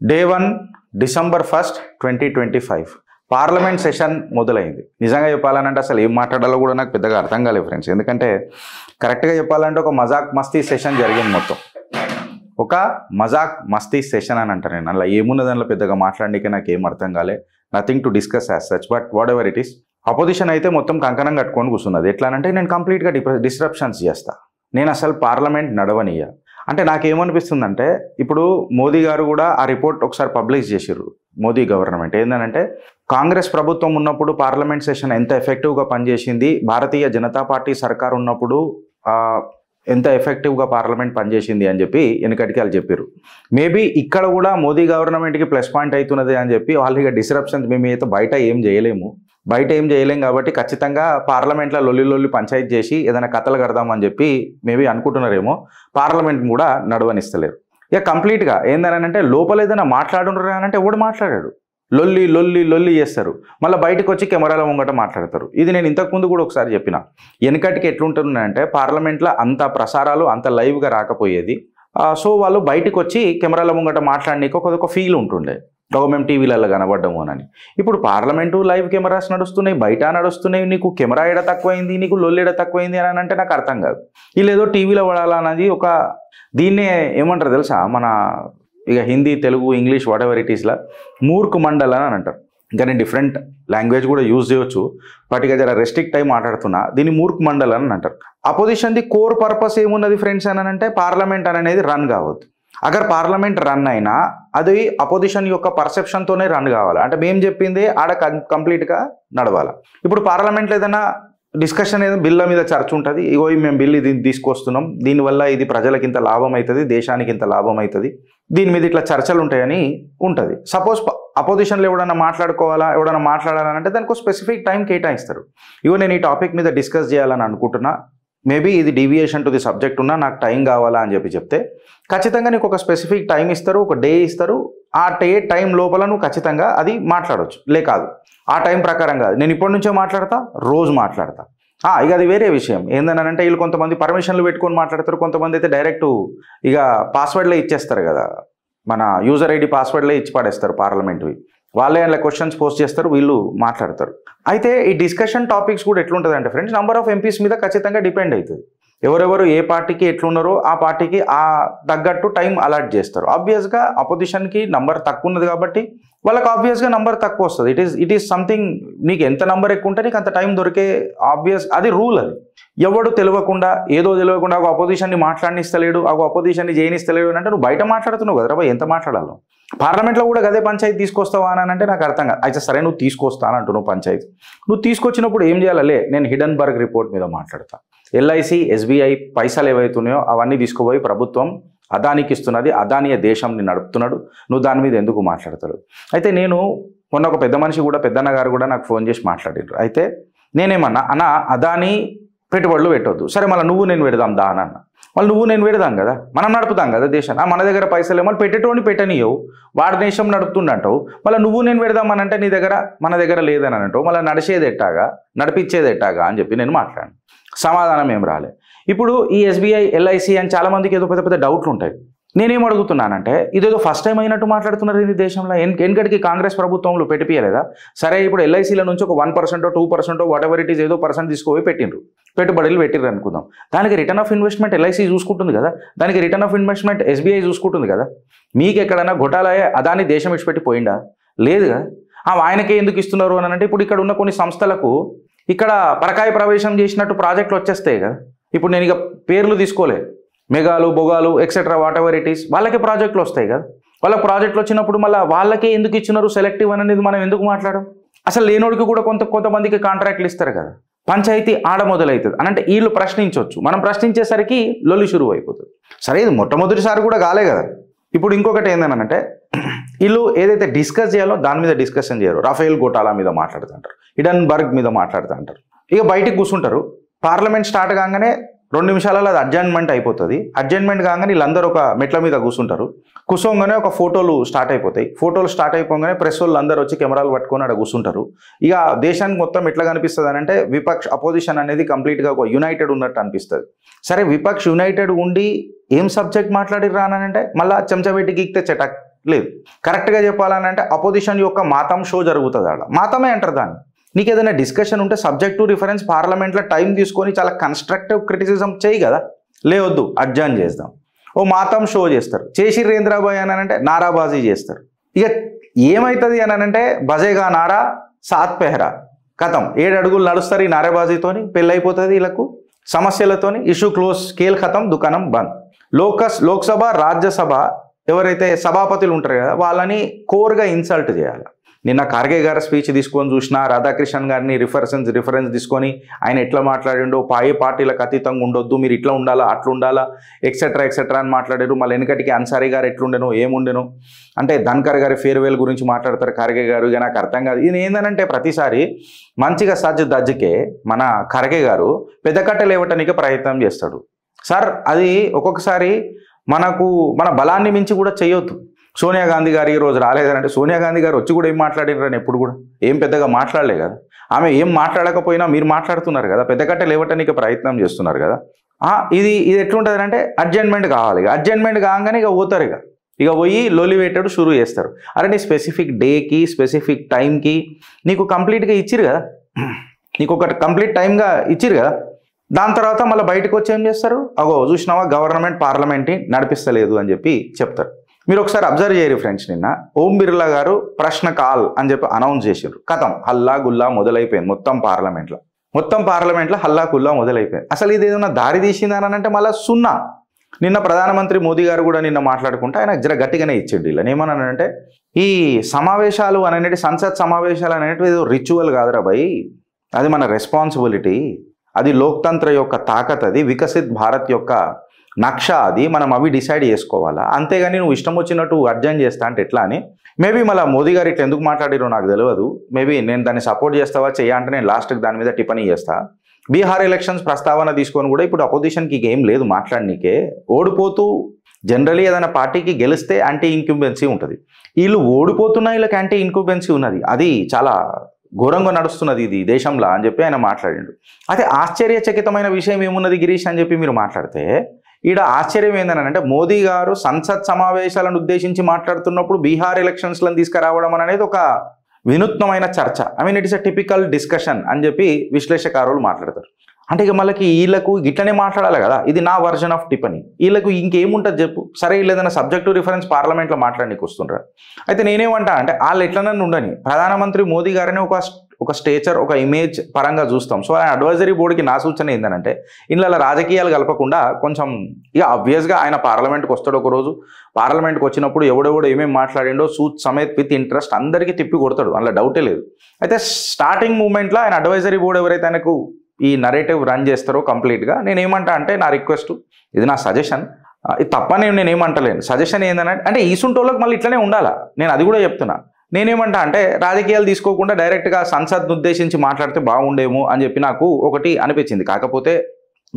Day 1 December 1st 2025 parliament session మొదలైంది. నిజంగా చెప్పాలంటే అసలు ఏం మాట్లాడాలో కూడా నాకు పెద్దగా అర్థం కాలేదు ఫ్రెండ్స్. ఎందుకంటే కరెక్ట్గా చెప్పాలంటే ఒక మజాక్ మస్తీ సెషన్ జరిగింది. మొత్తం ఒక మజాక్ మస్తీ సెషన్ అని అంటారు. నేను అలా ఏమున్న దానిలో పెద్దగా మాట్లాడడానికి నాకు ఏం అర్థం కాలే. Nothing to discuss as such, but what ever it is. Opposition అయితే మొత్తం కంకణం కట్టుకొని కూర్చున్నది. ఎట్లా అంటే నేను కంప్లీట్గా డిస్రప్షన్స్ చేస్తా, నేను అసలు పార్లమెంట్ నడవనియ్య అంటే నాకేమనిపిస్తుందంటే, ఇప్పుడు మోదీ గారు కూడా ఆ రిపోర్ట్ ఒకసారి పబ్లిష్ చేసిర్రు. మోదీ గవర్నమెంట్ ఏంటంటే కాంగ్రెస్ ప్రభుత్వం ఉన్నప్పుడు పార్లమెంట్ సెషన్ ఎంత ఎఫెక్టివ్గా పనిచేసింది, భారతీయ జనతా పార్టీ సర్కార్ ఉన్నప్పుడు ఎంత ఎఫెక్టివ్గా పార్లమెంట్ పనిచేసింది అని చెప్పి వెనకటికి వాళ్ళు చెప్పారు. మేబీ ఇక్కడ కూడా మోదీ గవర్నమెంట్కి ప్లస్ పాయింట్ అవుతున్నది అని చెప్పి వాళ్ళు ఇక డిస్రప్షన్స్ మేము అయితే బయట ఏం చేయలేం కాబట్టి ఖచ్చితంగా పార్లమెంట్లో లొల్లి పంచాయతీ చేసి ఏదైనా కథలు కడదామని చెప్పి మేబీ అనుకుంటున్నారేమో. పార్లమెంట్ కూడా నడవనిస్తలేరు. ఇక కంప్లీట్గా ఏందనంటే లోపల ఏదైనా మాట్లాడున్నారు అంటే ఎవడు మాట్లాడాడు, లొల్లి చేస్తారు. మళ్ళీ బయటకు వచ్చి కెమెరాల ముంగట మాట్లాడతారు. ఇది నేను ఇంతకుముందు కూడా ఒకసారి చెప్పిన. వెనకటికి ఎట్లుంటుందంటే పార్లమెంట్లో అంత ప్రసారాలు అంత లైవ్గా రాకపోయేది. సో వాళ్ళు బయటకు వచ్చి కెమెరాల ముంగట మాట్లాడడానికి ఒక ఫీల్ ఉంటుండే, మేము టీవీలలో కనబడ్డము అని. ఇప్పుడు పార్లమెంటు లైవ్ కెమెరాస్ నడుస్తున్నాయి, బయట నడుస్తున్నాయి. నీకు కెమెరా ఎడ తక్కువైంది, నీకు లొల్లి ఎడ తక్కువైంది అని అంటే నాకు అర్థం కాదు. వీళ్ళు ఏదో టీవీలో పడాలన్నది ఒక దీన్నే ఏమంటారు తెలుసా, మన ఇక Hindi Telugu English whatever it ఈస్లా మూర్ఖ మండల్ అని అంటారు. ఇంకా నేను డిఫరెంట్ లాంగ్వేజ్ కూడా యూజ్ చేయొచ్చు, బట్ ఇక జర రెస్ట్రిక్ట్ అయి మాట్లాడుతున్నా. దీన్ని మూర్ఖ మండల్ అని అంటారు. అపోజిషన్ది కోర్ పర్పస్ ఏమున్నది ఫ్రెండ్స్ అని అంటే పార్లమెంట్ అనేది రన్ కావద్దు. అగర్ పార్లమెంట్ రన్ అయినా అది అపోజిషన్ యొక్క పర్సెప్షన్తోనే రన్ కావాలి. అంటే మేము చెప్పింది ఆడ కంప్లీట్గా నడవాలి. ఇప్పుడు పార్లమెంట్లో ఏదైనా డిస్కషన్ ఏదైనా బిల్ల మీద చర్చ ఉంటుంది. ఇగో మేము బిల్లు ఇది తీసుకొస్తున్నాం, దీనివల్ల ఇది ప్రజలకు ఇంత లాభం అవుతుంది, దేశానికి ఇంత లాభం అవుతుంది, దీని మీద ఇట్లా చర్చలు ఉంటాయని ఉంటుంది. సపోజ్ అపోజిషన్లో ఎవడన్నా మాట్లాడాలంటే దానికి ఒక స్పెసిఫిక్ టైం కేటాయిస్తారు. ఇగో నేను ఈ టాపిక్ మీద డిస్కస్ చేయాలని అనుకుంటున్నా, మేబీ ఇది డీవియేషన్ టు ది సబ్జెక్ట్ ఉన్నా నాకు టైం కావాలా అని చెప్తే ఖచ్చితంగా నీకు ఒక స్పెసిఫిక్ టైం ఇస్తారు, ఒక డే ఇస్తారు. ఆ టైం లోపల నువ్వు ఖచ్చితంగా అది మాట్లాడవచ్చు. కాదు ఆ టైం ప్రకారం కాదు, నేను ఇప్పటి నుంచో మాట్లాడతా, రోజు మాట్లాడతా. ఇక అది వేరే విషయం. ఏందనంటే వీళ్ళు కొంతమంది పర్మిషన్లు పెట్టుకొని మాట్లాడతారు, కొంతమంది అయితే డైరెక్ట్ ఇక పాస్వర్డ్లే ఇచ్చేస్తారు కదా, మన యూజర్ ఐడి పాస్వర్డ్లే ఇచ్చి పడేస్తారు పార్లమెంట్వి. వాళ్ళే అలా క్వశ్చన్స్ పోస్ట్ చేస్తారు, వీళ్ళు మాట్లాడతారు. అయితే ఈ డిస్కషన్ టాపిక్స్ కూడా ఎట్లుంటుంది అంటే ఫ్రెండ్స్, నెంబర్ ఆఫ్ ఎంపీస్ మీద ఖచ్చితంగా డిపెండ్ అవుతుంది. ఎవరెవరు ఏ పార్టీకి ఎట్లున్నారో ఆ పార్టీకి ఆ తగ్గట్టు టైం అలాట్ చేస్తారు. ఆబ్వియస్గా అపోజిషన్కి నంబర్ తక్కువ ఉన్నది కాబట్టి వాళ్ళకి ఆబ్వియస్గా నంబర్ తక్కువ వస్తుంది. ఇట్ ఈస్ సంథింగ్, నీకు ఎంత నంబర్ ఎక్కువ ఉంటే నీకు అంత టైం దొరికే ఆబ్వియస్, అది రూల్. అది ఎవడు తెలియకుండా ఒక అపోజిషన్ని మాట్లాడినిస్తలేడు, ఆ అపోజిషన్ని చేయనిస్తలేడు అని అంటే నువ్వు బయట మాట్లాడుతున్నావు కదరా ఎంత మాట్లాడాలో. పార్లమెంట్లో కూడా అదే పంచాయతీ తీసుకొస్తావా అని అంటే నాకు అర్థం కాదు. అయితే సరే నువ్వు తీసుకొస్తాను అంటున్నావు పంచాయతీ, నువ్వు తీసుకొచ్చినప్పుడు ఏం చేయాలి? నేను హిడెన్బర్గ్ రిపోర్ట్ మీద మాట్లాడతా. ఎల్ఐసి ఎస్బీఐ పైసలు ఏవైతున్నాయో అవన్నీ తీసుకుపోయి ప్రభుత్వం అదానికి ఇస్తున్నది, అదానియ దేశంని నడుపుతున్నాడు, నువ్వు దాని మీద ఎందుకు మాట్లాడతాడు? అయితే నేను మొన్న ఒక పెద్ద మనిషి కూడా, పెద్దన్న గారు కూడా నాకు ఫోన్ చేసి మాట్లాడారు. అయితే నేనేమన్నా అన్న అదాని పెట్టుబడులు పెట్టవద్దు, సరే మళ్ళీ నువ్వు నేను పెడదాం దా అన్న. మళ్ళీ నువ్వు నేను పెడదాం కదా, మనం నడుపుతాం కదా దేశాన్ని. మన దగ్గర పైసలు ఏమో పెట్టేటోని పెట్టనియవు, వాడి దేశం నడుపుతుండంటావు. మళ్ళీ నువ్వు నేను పెడదామని అంటే నీ దగ్గర మన దగ్గర లేదని అంటావు. మళ్ళీ నడిపించేది ఎట్టాగా అని చెప్పి నేను మాట్లాడాను. సమాధానం ఏం రాలే. ఇప్పుడు ఈ ఎస్బీఐ ఎల్ఐసి అని చాలామందికి ఏదో పెద్ద డౌట్లు ఉంటాయి. నేనేం అడుగుతున్నానంటే ఇదేదో ఫస్ట్ టైం అయినట్టు మాట్లాడుతున్నారు ఈ దేశంలో. వెనకటికి కాంగ్రెస్ ప్రభుత్వంలో పెట్టిపియలేదా? సరే ఇప్పుడు ఎల్ఐసీల నుంచి ఒక 1% 2% వాట్ ఎవర్ ఇట్ ఈస్ ఏదో పర్సెంట్ తీసుకుపోయి పెట్టుబడులు పెట్టిర్రు అనుకుందాం. దానికి రిటర్న్ ఆఫ్ ఇన్వెస్ట్మెంట్ ఎల్ఐసి చూసుకుంటుంది కదా, దానికి రిటర్న్ ఆఫ్ ఇన్వెస్ట్మెంట్ ఎస్బీఐ చూసుకుంటుంది కదా. మీకు ఎక్కడైనా ఘోటాలయ్యే అదాని దేశం ఇచ్చిపెట్టి పోయిందా? లేదు కదా. ఆయనకే ఎందుకు ఇస్తున్నారు అని అంటే ఇప్పుడు ఇక్కడ ఉన్న కొన్ని సంస్థలకు ఇక్కడ పరకాయ ప్రవేశం చేసినట్టు ప్రాజెక్టులు వచ్చేస్తాయి కదా. ఇప్పుడు నేను ఇక పేర్లు తీసుకోలే, మెగాలు బొగాలు etcetera whatever it is, వాళ్ళకే ప్రాజెక్టులు వస్తాయి కదా. వాళ్ళకి ప్రాజెక్టులు వచ్చినప్పుడు మళ్ళీ వాళ్ళకే ఎందుకు ఇచ్చినారు సెలెక్టివ్ అనేది మనం ఎందుకు మాట్లాడడం? అసలు లేనోడికి కూడా కొంతమందికి కాంట్రాక్ట్లు ఇస్తారు కదా. పంచాయతీ ఆడ మొదలవుతుంది అని అంటే వీళ్ళు ప్రశ్నించవచ్చు, మనం ప్రశ్నించేసరికి లొల్లి షురువు అయిపోతుంది. సరే ఇది మొట్టమొదటిసారి కూడా కాలే కదా. ఇప్పుడు ఇంకొకటి ఏందనంటే వీళ్ళు ఏదైతే డిస్కస్ చేయాలో దాని మీద డిస్కషన్ చేయరు. రఫేల్ ఘోటాలా మీద మాట్లాడుతుంటారు, హిడెన్బర్గ్ మీద మాట్లాడుతుంటారు. ఇక బయటికి కూర్చుంటారు. పార్లమెంట్ స్టార్ట్ కాగానే 2 నిమిషాలలో అది అడ్జర్న్మెంట్ అయిపోతుంది. అడ్జర్న్మెంట్ కాగానే వీళ్ళందరూ ఒక మెట్ల మీద కూర్చుంటారు. కూర్చోగానే ఒక ఫోటోలు స్టార్ట్ అయిపోతాయి. ఫోటోలు స్టార్ట్ అయిపోగానే ప్రెస్ వాళ్ళు అందరూ వచ్చి కెమెరాలు పట్టుకొని అక్కడ కూర్చుంటారు. ఇక దేశానికి మొత్తం ఎట్లా కనిపిస్తుంది అంటే అపోజిషన్ అనేది కంప్లీట్గా ఒక యునైటెడ్ ఉన్నట్టు అనిపిస్తుంది. సరే యునైటెడ్ ఉండి ఏం సబ్జెక్ట్ మాట్లాడిర్రా అని అంటే మళ్ళీ చెంచబెట్టి గీక్తే చటాక్ లేదు. కరెక్ట్గా చెప్పాలని అంటే అపోజిషన్ యొక్క మాతం షో జరుగుతుంది ఆడ, మాతమే అంటారు దాన్ని. నీకు ఏదైనా డిస్కషన్ ఉంటే సబ్జెక్ట్ టు రిఫరెన్స్ పార్లమెంట్లో టైం తీసుకొని చాలా కన్స్ట్రక్టివ్ క్రిటిసిజం చేయి కదా, లేవద్దు అడ్జాన్ చేద్దాం. ఓ మాతం షో చేస్తారు, చేసి రేంద్రాబాయ్ అని అంటే నారాబాజీ చేస్తారు. ఇక ఏమవుతుంది అని అంటే బజేగా నారా సాత్ పెహరా కథం, 7 అడుగులు నడుస్తారు ఈ నారాబాజీతోని, పెళ్ళైపోతుంది వీళ్ళకు సమస్యలతోని, ఇష్యూ క్లోజ్, కేల్ ఖతం, దుకాణం బంద్. లోక్సభ రాజ్యసభ ఎవరైతే సభాపతులు ఉంటారు కదా వాళ్ళని కోర్గా ఇన్సల్ట్ చేయాలి. నిన్న ఖార్గే గారి స్పీచ్ తీసుకొని చూసినా, రాధాకృష్ణన్ గారిని రిఫరెన్స్ తీసుకొని ఆయన ఎట్లా మాట్లాడిండో, పార్టీలకు అతీతంగా ఉండొద్దు, మీరు ఇట్లా ఉండాలా అట్లా ఉండాలా ఎక్సెట్రా అని మాట్లాడారు. మళ్ళీ వెనకటికి అన్సారీ గారు ఎట్లుండెనో ఏముండెనో అంటే ధన్కర్ గారి ఫేర్వెల్ గురించి మాట్లాడతారు ఖార్గే గారు. ఇక నాకు అర్థం కాదు ఇది ఏంటంటే ప్రతిసారి మంచిగా దజ్జకే మన ఖార్గే గారు పెద్ద కట్టెలు ఇవ్వటానికి ప్రయత్నం చేస్తాడు. సార్ అది ఒక్కొక్కసారి మన బలాన్ని మించి కూడా చేయొద్దు. సోనియా గాంధీ గారు ఈ రోజు రాలేదనంటే సోనియా గాంధీ గారు వచ్చి కూడా ఏం మాట్లాడినారని ఎప్పుడు కూడా ఏం పెద్దగా మాట్లాడలే కదా. ఆమె ఏం మాట్లాడకపోయినా మీరు మాట్లాడుతున్నారు కదా, పెద్ద కట్టెలు ఇవ్వటానికి ప్రయత్నం చేస్తున్నారు కదా. ఇది ఎట్లుంటుంది అంటే అడ్జస్ట్మెంట్ కావాలి. అడ్జస్ట్మెంట్ కాగానే ఇక పోతారు, ఇక పోయి లొలివేటెడ్ షురూ చేస్తారు. అరే నీ స్పెసిఫిక్ డేకి స్పెసిఫిక్ టైంకి నీకు కంప్లీట్గా ఇచ్చిరు కదా, నీకు ఒక కంప్లీట్ టైంగా ఇచ్చిరు కదా. దాని తర్వాత మళ్ళీ బయటకు వచ్చి ఏం చేస్తారు, అగో చూసినావా గవర్నమెంట్ పార్లమెంట్ని నడిపిస్తలేదు అని చెప్పి చెప్తారు. మీరు ఒకసారి అబ్జర్వ్ చేయరు ఫ్రెండ్స్, నిన్న ఓం బిర్లా గారు ప్రశ్న కాల్ అని చెప్పి అనౌన్స్ చేశారు. కథం హల్లా గుల్లా మొదలైపోయింది మొత్తం పార్లమెంట్లో హల్లా గుల్లా మొదలైపోయింది. అసలు ఇది ఏదైనా దారి తీసిందని అంటే మళ్ళీ సున్నా. నిన్న ప్రధానమంత్రి మోదీ గారు కూడా నిన్న మాట్లాడుకుంటే ఆయన జర గట్టిగానే ఇచ్చిండు. ఇలా ఏమన్నానంటే ఈ సమావేశాలు అనేటి సంసద్ సమావేశాలు అనేటివి ఏదో రిచువల్ కాదురా భయ్, అది మన రెస్పాన్సిబిలిటీ, అది లోక్తంత్ర యొక్క తాకత్, అది వికసిత్ భారత్ యొక్క నక్ష, అది మనం అవి డిసైడ్ చేసుకోవాలా. అంతేగాని నువ్వు ఇష్టం వచ్చినట్టు అర్జన్ చేస్తా అంటే ఎట్లా అని. మేబీ మళ్ళీ మోదీ గారు ఇట్లా ఎందుకు మాట్లాడారో నాకు తెలియదు. మేబీ నేను దాన్ని సపోర్ట్ చేస్తావా అంటే నేను లాస్ట్కి దాని మీద టిప్పనీ చేస్తా. బీహార్ ఎలక్షన్స్ ప్రస్తావన తీసుకొని కూడా ఇప్పుడు అపోజిషన్కి ఏం లేదు మాట్లాడనీకే. ఓడిపోతూ జనరలీ ఏదైనా పార్టీకి గెలిస్తే యాంటీ ఇన్క్యూబెన్సీ ఉంటుంది, వీళ్ళు ఓడిపోతున్నా వీళ్ళకి యాంటీ ఇన్క్యూబెన్సీ ఉన్నది. అది చాలా ఘోరంగా నడుస్తున్నది ఇది దేశంలో అని చెప్పి ఆయన మాట్లాడిండు. అయితే ఆశ్చర్యచకితమైన విషయం ఏమున్నది గిరీష్ అని చెప్పి మీరు మాట్లాడితే, ఈడ ఆశ్చర్యం ఏంటంటే మోదీ గారు సంసద్ సమావేశాలను ఉద్దేశించి మాట్లాడుతున్నప్పుడు బీహార్ ఎలక్షన్స్లను తీసుకురావడం అనేది ఒక వినూత్నమైన చర్చ. ఇట్స్ ఎ టిపికల్ డిస్కషన్ అని చెప్పి విశ్లేషకారులు మాట్లాడతారు. అంటే ఇక మళ్ళీ వీళ్ళకు ఇట్లనే మాట్లాడాలి కదా, ఇది నా వర్జన్ ఆఫ్ టిప్పనీ. వీళ్ళకు ఇంకేముంటుంది చెప్పు, సరే వీళ్ళు ఏదైనా సబ్జెక్టు రిఫరెన్స్ పార్లమెంట్లో మాట్లాడడానికి వస్తుండ్రా. అయితే నేనేమంటా అంటే వాళ్ళు ఎట్లనన్నా ఉండని, ప్రధానమంత్రి మోదీ గారిని ఒక స్టేచర్ ఒక ఇమేజ్ పరంగా చూస్తాం. సో ఆయన అడ్వైజరీ బోర్డుకి నా సూచన ఏంటంటే ఇందులో రాజకీయాలు కలపకుండా కొంచెం ఇక ఆబ్వియస్గా ఆయన పార్లమెంట్కి వస్తాడు ఒకరోజు, పార్లమెంట్కి వచ్చినప్పుడు ఎవడెవడో ఏమేమి మాట్లాడిండో సూత్ సమేత్ విత్ ఇంట్రెస్ట్ అందరికీ తిప్పి కొడతాడు, అందులో డౌటే లేదు. అయితే స్టార్టింగ్ మూమెంట్లో ఆయన అడ్వైజరీ బోర్డు ఎవరైతే ఆయనకు ఈ నరేటివ్ రన్ చేస్తారో కంప్లీట్గా, నేనేమంటా అంటే నా రిక్వెస్ట్, ఇది నా సజెషన్, ఇది తప్పని నేనేమంటలేను. సజెషన్ ఏంటంటే అంటే ఈసుంటోళ్ళకి మళ్ళీ ఇట్లనే ఉండాలా, నేను అది కూడా చెప్తున్నా. నేనేమంటా అంటే రాజకీయాలు తీసుకోకుండా డైరెక్ట్గా సంసద్ను ఉద్దేశించి మాట్లాడితే బాగుండేమో అని చెప్పి నాకు ఒకటి అనిపించింది. కాకపోతే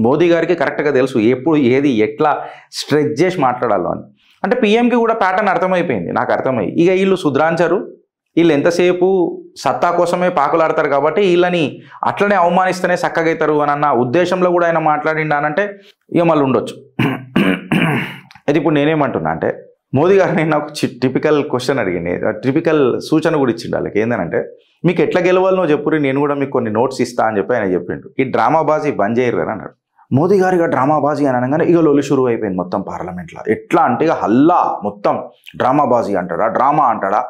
మోదీ గారికి కరెక్ట్గా తెలుసు ఎప్పుడు ఏది ఎట్లా స్ట్రెచ్ చేసి మాట్లాడాలో అని. అంటే పిఎంకి కూడా ప్యాటర్న్ అర్థమైపోయింది, నాకు అర్థమయ్యి. ఇక వీళ్ళు సుధరాంచరు, వీళ్ళు ఎంతసేపు సత్తా కోసమే పాకులాడతారు కాబట్టి వీళ్ళని అట్లనే అవమానిస్తేనే చక్కగవుతారు అని అన్న ఉద్దేశంలో కూడా ఆయన మాట్లాడిండానంటే ఇక మళ్ళీ ఉండొచ్చు. అయితే ఇప్పుడు నేనేమంటున్నా అంటే మోదీ గారిని నాకు టిపికల్ క్వశ్చన్ అడిగింది, టిపికల్ సూచన కూడా ఇచ్చిండు వాళ్ళకి. ఏంటంటే మీకు ఎట్లా గెలవాలనో చెప్పురి, నేను కూడా మీకు కొన్ని నోట్స్ ఇస్తా అని చెప్పి ఆయన చెప్పిండు. ఈ డ్రామాబాజీ బంద్ చేయరు అని అన్నాడు మోదీ గారు. ఇక డ్రామాబాజీ అని అనగానే ఇక లొలి షురు అయిపోయింది మొత్తం పార్లమెంట్లో. ఎట్లా అంటే ఇక హల్లా మొత్తం డ్రామాబాజీ అంటాడా, డ్రామా అంటాడా,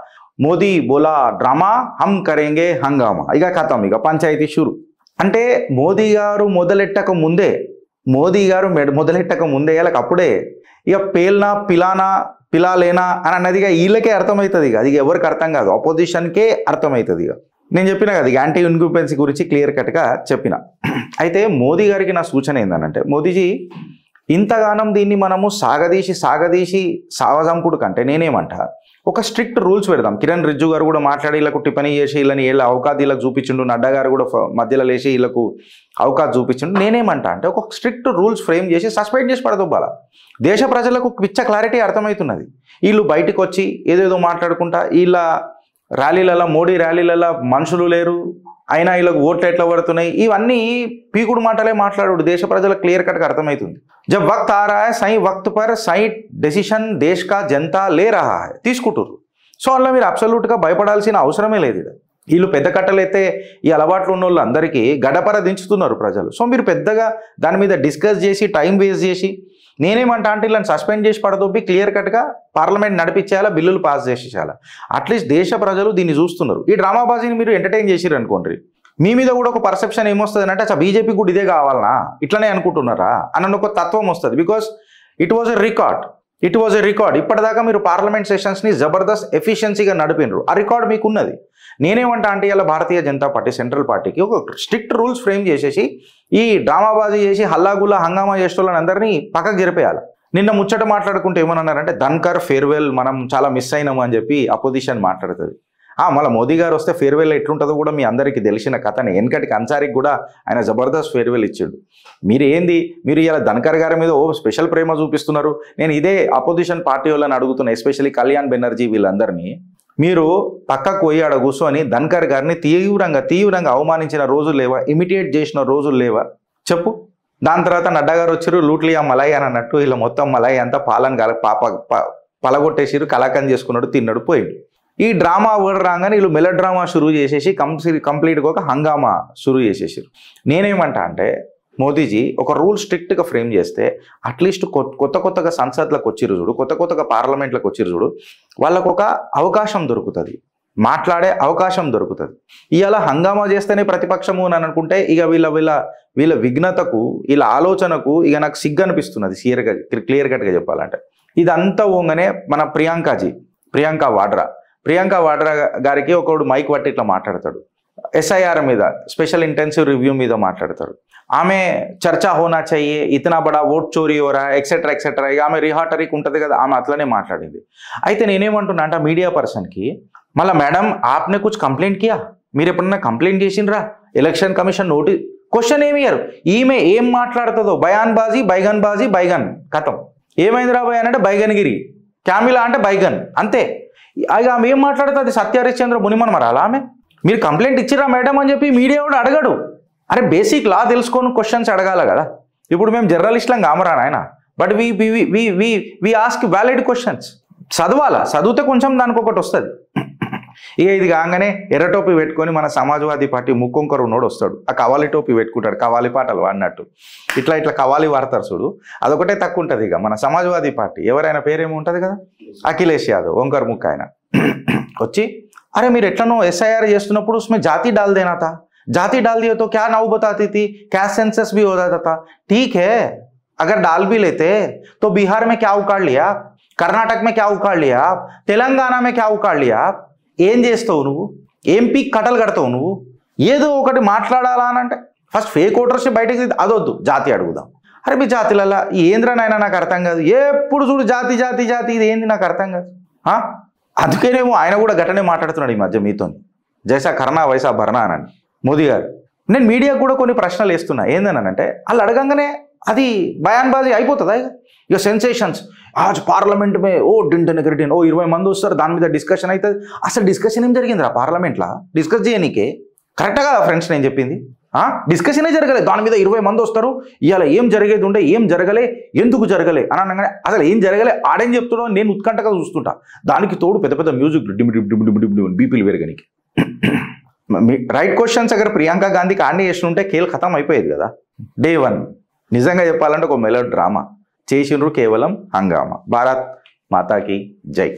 మోదీ బోలా డ్రామా హమ్ కరేంగే హంగామా, ఇక కథం, ఇక పంచాయతీ షురు. అంటే మోదీ గారు మొదలెట్టక ముందే వాళ్ళకి అప్పుడే ఇక పేల్నా పిలాలేనా అని అన్నది ఇక వీళ్ళకే అర్థమవుతుంది. ఇక అది ఎవరికి అర్థం కాదు, అపోజిషన్కే అర్థమవుతుంది. ఇక నేను చెప్పిన కదా, ఇక యాంటీ ఇన్క్యూబెన్సీ గురించి క్లియర్ కట్గా చెప్పిన. అయితే మోదీ గారికి నా సూచన ఏంటంటే, మోదీజీ ఇంతగానం దీన్ని మనము సాగదీసి సావజంపుడు కంటే నేనేమంటా ఒక స్ట్రిక్ట్ రూల్స్ పెడదాం. కిరణ్ రిజ్జు గారు కూడా మాట్లాడి వీళ్ళకు టిప్పనీ చేసి వీళ్ళని వీళ్ళ అవకాశం వీళ్ళకి చూపించిండు, నడ్డా గారు కూడా మధ్యలో లేచి వీళ్ళకు అవకాశం చూపించిండు. నేనేమంటా అంటే ఒక స్ట్రిక్ట్ రూల్స్ ఫ్రేమ్ చేసి సస్పెండ్ చేసి పడదొబ్బాల. దేశ ప్రజలకు పిచ్చ క్లారిటీ అర్థమవుతున్నది. వీళ్ళు బయటకు వచ్చి ఏదేదో మాట్లాడుకుంటా వీళ్ళ ర్యాలీలలో మోడీ ర్యాలీలలో మనుషులు లేరు, అయినా వీళ్ళకి ఓట్లు ఎట్లా పడుతున్నాయి, ఇవన్నీ పీకుడు మాటలే మాట్లాడు. దేశ ప్రజలకు క్లియర్ కట్గా అర్థమవుతుంది. జబ్ వక్త్ ఆ రహా హై సహీ వక్త్ పర్ సహీ డెసిషన్ దేశ్ కా జనతా లే రహా హై, తీసుకుంటారు. సో అలా మీరు అబ్సల్యూట్గా భయపడాల్సిన అవసరమే లేదు. వీళ్ళు పెద్ద కట్టలైతే ఈ అలవాట్లు ఉన్న వాళ్ళు అందరికీ గడపర దించుతున్నారు ప్రజలు. సో మీరు పెద్దగా దాని మీద డిస్కస్ చేసి టైం వేస్ట్ చేసి, నేనేమంటా అంటే వీళ్ళని సస్పెండ్ చేసి పడదొబ్బి క్లియర్ కట్గా పార్లమెంట్ నడిపించేయాలా, బిల్లులు పాస్ చేసేయాలా. అట్లీస్ట్ దేశ ప్రజలు దీన్ని చూస్తున్నారు. ఈ డ్రామాబాజీని మీరు ఎంటర్టైన్ చేసిరు అనుకోండి, మీ మీద కూడా ఒక పర్సెప్షన్ ఏమొస్తుంది అంటే అచ్చా బీజేపీ కూడా ఇదే కావాలనా, ఇట్లనే అనుకుంటున్నారా అన్న ఒక తత్వం వస్తుంది. Because it was a record. ఇప్పటిదాకా మీరు పార్లమెంట్ సెషన్స్ని జబర్దస్త్ ఎఫిషియన్సీగా నడిపినరు. ఆ రికార్డ్ మీకు ఉన్నది. నేనేమంటా అంటే ఇలా భారతీయ జనతా పార్టీ సెంట్రల్ పార్టీకి ఒక స్ట్రిక్ట్ రూల్స్ ఫ్రేమ్ చేసేసి ఈ డ్రామాబాజీ చేసి హల్లాగుల్లా హంగామా చేసేటోళ్ళని అందరినీ పక్కకు జరిపేయాలి. నిన్న ముచ్చట మాట్లాడుకుంటే ఏమన్నారంటే ధన్కర్ ఫేర్వెల్ మనం చాలా మిస్ అయినాము అని చెప్పి అపోజిషన్ మాట్లాడుతుంది. మళ్ళీ మోదీ గారు వస్తే ఫేర్వెల్ ఎట్లుంటుందో కూడా మీ అందరికీ తెలిసిన కథనే. వెనకటికి అన్సారికి కూడా ఆయన జబర్దస్త్ ఫేర్వెల్ ఇచ్చాడు. మీరు ఇలా ధన్కర్ గారి మీద స్పెషల్ ప్రేమ చూపిస్తున్నారు. నేను ఇదే అపోజిషన్ పార్టీ వాళ్ళని అడుగుతున్నా, ఎస్పెషల్లీ కళ్యాణ్ బెనర్జీ వీళ్ళందరినీ, మీరు పక్కకు పోయి ఆడ కూర్చొని ధన్కర్ గారిని తీవ్రంగా అవమానించిన రోజులు లేవా, ఇమిటేట్ చేసిన రోజులు లేవా చెప్పు. దాని తర్వాత నడ్డా గారు వచ్చారు, లూట్లియా మలాయి అని అన్నట్టు ఇలా మొత్తం మలాయి అంతా పలగొట్టేసిరు, కలాకం చేసుకున్నాడు, తిన్నాడు, పోయిండు. ఈ డ్రామా వర్డ్ రాగానే వీళ్ళు మెలో డ్రామా షురూ చేసేసి కంప్లీట్గా ఒక హంగామా షురూ చేసేసారు. నేనేమంటా అంటే మోదీజీ ఒక రూల్ స్ట్రిక్ట్గా ఫ్రేమ్ చేస్తే అట్లీస్ట్ కొత్తగా సంసద్లకు వచ్చిరు చూడు, కొత్తగా పార్లమెంట్లకు వచ్చిరు చూడు, వాళ్ళకు ఒక అవకాశం దొరుకుతుంది, మాట్లాడే అవకాశం దొరుకుతుంది. ఇవాళ హంగామా చేస్తేనే ప్రతిపక్షము అని అనుకుంటే ఇక వీళ్ళ విఘ్నతకు, వీళ్ళ ఆలోచనకు ఇక నాకు సిగ్గు అనిపిస్తున్నది. క్లియర్ కట్గా చెప్పాలంటే ఇదంతా ఓంగానే మన ప్రియాంక వాడ్రా గారికి ఒకడు మైక్ పట్టి ఇట్లా మాట్లాడతాడు, ఎస్ఐఆర్ మీద స్పెషల్ ఇంటెన్సివ్ రివ్యూ మీద మాట్లాడతాడు. ఆమె చర్చా హోనా చెయ్యే, ఇతనా బడా ఓట్ చోరీ హోరా ఎక్సెట్రా. ఇక ఆమె రిహాటరీకి ఉంటుంది కదా, ఆమె అట్లనే మాట్లాడింది. అయితే నేనేమంటున్నా అంటే మీడియా పర్సన్కి, మళ్ళీ మేడం ఆప్నే కుछ కంప్లైంట్ కియా, మీరు ఎప్పుడన్నా కంప్లైంట్ చేసిండ్రా, ఎలక్షన్ కమిషన్ నోటీస్ క్వశ్చన్ ఏమి ఇయ్యారు. ఈమె ఏం మాట్లాడుతుందో బైగన్ కథం. ఏమైంది రా బయాన్ అంటే బైగన్గిరి, క్యామిలా అంటే బైగన్, అంతే. ఇక ఆమె ఏం మాట్లాడుతుంది, సత్యహరిశ్చంద్ర మునిమన్ మరాలా ఆమె. మీరు కంప్లైంట్ ఇచ్చిరా మేడం అని చెప్పి మీడియా కూడా అడగడు. అరే బేసిక్ లా తెలుసుకొని క్వశ్చన్స్ అడగాల కదా. ఇప్పుడు మేము జర్నలిస్టులం కామరా నాయన, but we ask valid questions. చదివితే కొంచెం దానికి ఒకటి వస్తుంది. ఇక ఇది కాగానే ఎర్ర టోపీ పెట్టుకొని మన సమాజ్వాదీ పార్టీ ముక్కొంకరు ఉన్నోడు వస్తాడు, ఆ కవాలి టోపీ పెట్టుకుంటాడు, కవాలి పాటలు వాడినట్టు ఇట్లా కవాలి వాడతారు చూడు, అదొకటే తక్కువ ఉంటుంది. ఇక మన సమాజ్వాదీ పార్టీ ఎవరైనా పేరేమి ఉంటుంది కదా, అఖిలేష్ యాదవ్ వంకర్ ముక్క ఆయన వచ్చి, అరే మీరు ఎట్లనో ఎస్ఐఆర్ చేస్తున్నప్పుడు उसमें जाति डाल देना था, जाति डाल दिया तो क्या नाउ बताती थी, कैस्ट सेंसस भी हो जाता था, ठीक है अगर डाल भी लेते तो बिहार में क्या उखाड़ लिया, कर्नाटक में क्या उखाड़ लिया, तेलंगाना में क्या उखाड़ लिया. ఏం చేస్తావు నువ్వు, ఏం పీక్ కట్టలు కడతావు నువ్వు, ఏదో ఒకటి మాట్లాడాలా అని అంటే ఫస్ట్ ఫేక్ ఓటర్స్ బయటకు అదొద్దు, జాతి అడుగుదాం. అరే మీ జాతిలల్లా ఏంద్రనైనా నాకు అర్థం కాదు, ఎప్పుడు చూడు జాతి ఇది ఏంది నాకు అర్థం కాదు. అందుకేనేమో ఆయన కూడా గట్టనే మాట్లాడుతున్నాడు ఈ మధ్య మీతో, జైసా కర్నా వైసా భర్నా అని మోదీ గారు. నేను మీడియాకు కూడా కొన్ని ప్రశ్నలు వేస్తున్నా, ఏందనంటే వాళ్ళు అడగంగానే అది బయాన్బాజీ అయిపోతుందా. ఇక సెన్సేషన్స్ పార్లమెంట్ మే డింటన్ 20 మంది వస్తారు, దాని మీద డిస్కషన్ అవుతుంది. అసలు డిస్కషన్ ఏం జరిగిందిరా పార్లమెంట్లో, డిస్కస్ చేయనీకే కరెక్ట్ కదా ఫ్రెండ్స్ నేను చెప్పింది. డిస్కషనే జరగలేదు, దాని మీద 20 మంది వస్తారు, ఇవాళ ఏం జరిగేది ఉండే, ఏం జరగలే, ఎందుకు జరగలే అని అనగానే అసలు ఏం జరగలే ఆడేం చెప్తున్నావు నేను ఉత్కంఠగా చూస్తుంటా. దానికి తోడు పెద్ద మ్యూజిక్ బీపీలు పెరగనికి. రైట్ క్వశ్చన్స్ అగర్ ప్రియాంక గాంధీకి ఆడనే చేస్తుంటే ఖేల్ ఖతం అయిపోయేది కదా. డే 1 నిజంగా చెప్పాలంటే ఒక మెలో డ్రామా చేసిండ్రు, కేవలం హంగామా. భారత్ మాతాకి జై.